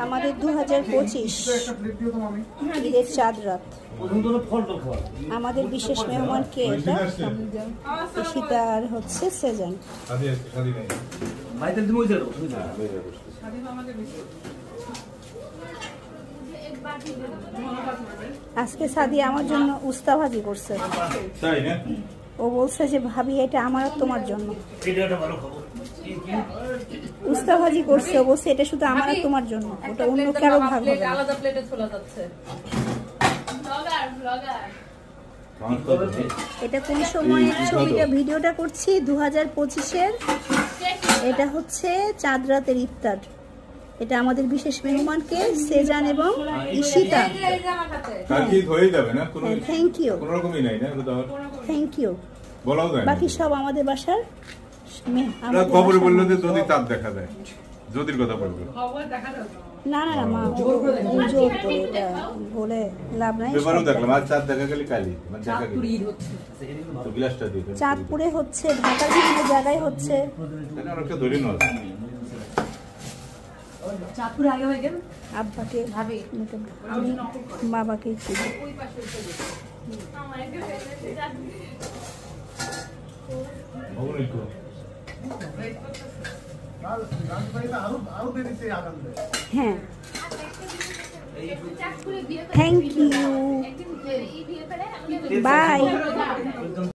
আমাদের 2025 ঈদের চাঁদ রাত। আমাদের বিশেষ মেহমানকে এটা ঈশিতার হচ্ছে সেজান। আজকে সাদি আমার জন্য উস্তা ভাজি করছে। ও বলছে যে ভাবি এটা আমার আর তোমার জন্য উস্তা ভাজি করছে। ও বলছে এটা শুধু আমার আর তোমার জন্য, ওটা অন্য কারো ভাগ হবে না। আলাদা প্লেটে চলে যাচ্ছে। এটা কোন সময়ের ছবিটা ভিডিওটা করছি 2025-এর। এটা হচ্ছে চাঁদ রাতের ইফতার। এটা আমাদের বিশেষ মেহমানকে সেজান এবং Ishita. Thank you, thank you. বাকি সব আমাদের বাসার খবর বললো যে যদি চাঁদ দেখা যায়, যদির কথা বলবো। না না না মা জোর করে এটা বলে লাভ নাই। দেখলাম আজ চাঁদ দেখা গেলে কালি গ্লাসটা দিয়ে চাঁদপুরে হচ্ছে, ঢাকার বিভিন্ন জায়গায় হচ্ছে। ধরে নয় চাঁদপুরে আগে হয়ে গেল। আব্বাকে ভাবি আমি বাবাকে হ্যাঁ থ্যাংক ইউ, বাই।